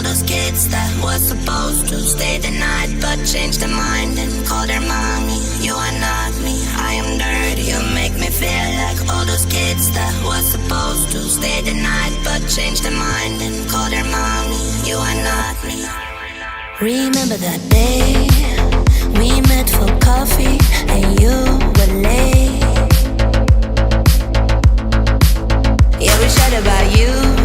those kids that was supposed to stay the night but changed their mind and call their mommy. You are not me, I am dirty. You make me feel like all those kids that was supposed to stay the night but changed their mind and call their mommy. You are not me. Remember that day we met for coffee and you were late. Yeah, we chat about you